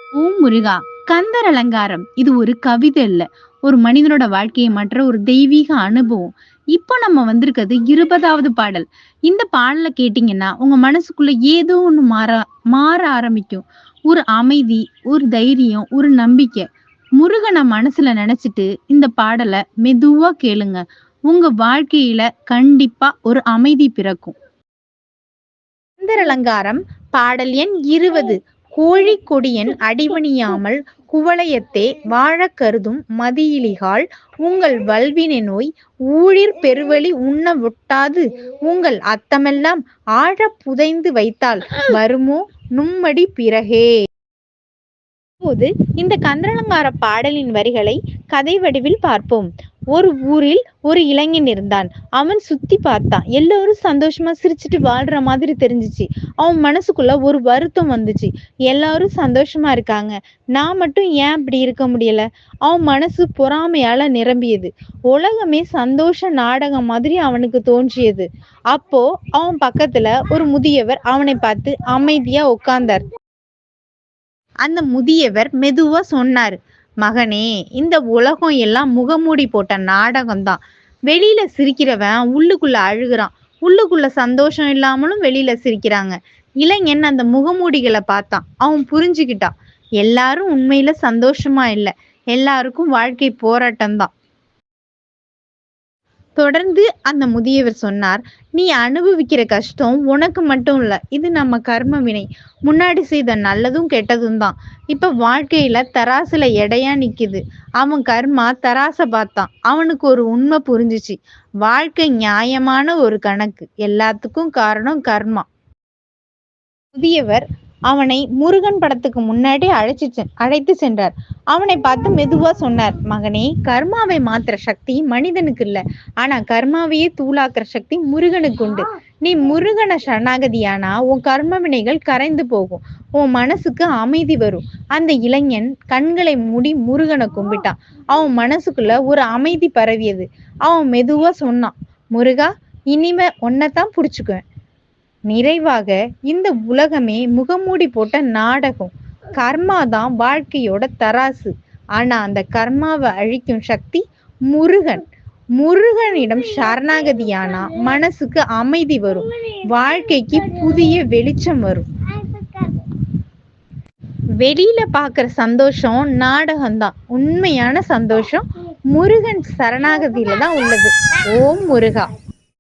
ஓம் முருகா! கந்தர் அலங்காரம். இது ஒரு கவிதை இல்ல. ஒரு மனிதனோட வாழ்க்கையை மாற்ற ஒரு தெய்வீக அனுபவம். இப்போ நம்ம வந்திருக்கிறது 20வது பாடல். இந்த பாடல கேட்டீங்கன்னா, உங்க மனசுக்குள்ள ஏதோ ஒண்ணு மாற ஆரம்பிக்கும். ஒரு அமைதி, ஒரு தைரியம், ஒரு நம்பிக்கை. முருகன மனசுல நெனச்சுட்டு இந்த பாடல மெதுவா கேளுங்க. உங்க வாழ்க்கையில கண்டிப்பா ஒரு அமைதி பிறக்கும். கந்தர் அலங்காரம் பாடல் எண் 20. கோழிக் கொடியன் அடிபணியாமல் குவலயத்தே வாழக் கருதும் மதியிலிகாள் உங்கள் வல்வினை நோய் ஊழிற் பெருவழி உண்ண வொட்டாது உங்கள் அத்தமெல்லாம் ஆழப் புதைந்து வைத்தால் வருமோ நும்மடி பிறகே. இப்போது இந்த கந்தரலங்கார பாடலின் வரிகளை கதை வடிவில் பார்ப்போம். ஒரு ஊரில் ஒரு இளைஞன் இருந்தான். அவன் சுத்தி பார்த்தான். எல்லாரும் சந்தோஷமா சிரிச்சுட்டு வாழ்ற மாதிரி தெரிஞ்சுச்சு. அவன் மனசுக்குள்ள ஒரு வருத்தம் வந்துச்சு. எல்லாரும் சந்தோஷமா இருக்காங்க, நான் மட்டும் ஏன் இப்படி இருக்க முடியல? அவன் மனசு பொறாமையால நிரம்பியது. உலகமே சந்தோஷ நாடகம் மாதிரி அவனுக்கு தோன்றியது. அப்போ அவன் பக்கத்துல ஒரு முதியவர் அவனை பார்த்து அமைதியா உட்கார்ந்தார். அந்த முதியவர் மெதுவா சொன்னாரு, மகனே, இந்த உலகம் எல்லாம் முகமூடி போட்ட நாடகம்தான். வெளியில சிரிக்கிறவன் உள்ளுக்குள்ள அழுகுறான், உள்ளுக்குள்ள சந்தோஷம் இல்லாமலும் வெளியில சிரிக்கிறாங்க. இளைஞன் அந்த முகமூடிகளை பார்த்தான். அவன் புரிஞ்சுக்கிட்டான், எல்லாரும் உண்மையில சந்தோஷமா இல்ல, எல்லாருக்கும் வாழ்க்கை போராட்டம் தான். தொடர்ந்து அந்த முதியவர் சொன்னார், நீ அனுபவிக்கிற கஷ்டம் உனக்கு மட்டும் இல்ல, இது நம்ம கர்ம வினை. முன்னாடி செய்த நல்லதும் கெட்டதும் தான் இப்ப வாழ்க்கையில தராசுல எடையா நிக்குது. அவன் கர்மா தராச பார்த்தான். அவனுக்கு ஒரு உண்மை புரிஞ்சுச்சு. வாழ்க்கை நியாயமான ஒரு கணக்கு. எல்லாத்துக்கும் காரணம் கர்மா. முதியவர் அவனை முருகன் படத்துக்கு முன்னாடி அழைத்து சென்றார். அவனை பார்த்து மெதுவா சொன்னார், மகனே, கர்மாவை மாத்துற சக்தி மனிதனுக்கு இல்ல, ஆனா கர்மாவையே தூளாக்குற சக்தி முருகனுக்கு உண்டு. நீ முருகனை சரணாகதியானா உன் கர்ம வினைகள் கரைந்து போகும், உன் மனசுக்கு அமைதி வரும். அந்த இளைஞன் கண்களை மூடி முருகனை கும்பிட்டான். அவன் மனசுக்குள்ள ஒரு அமைதி பரவியது. அவன் மெதுவா சொன்னான், முருகா, இனிமே ஒன்னதான் புடிச்சுக்குவேன். நிறைவாக, இந்த உலகமே முகமூடி போட்ட நாடகம். கர்மா தான் வாழ்க்கையோட தராசு. ஆனா அந்த கர்மாவை அழிக்கும் சக்தி முருகன். முருகனிடம் சரணாகதியானா மனசுக்கு அமைதி வரும், வாழ்க்கைக்கு புதிய வெளிச்சம் வரும். வெளியில பாக்குற சந்தோஷம் நாடகம்தான். உண்மையான சந்தோஷம் முருகன் சரணாகதியில தான் உள்ளது. ஓம் முருகா.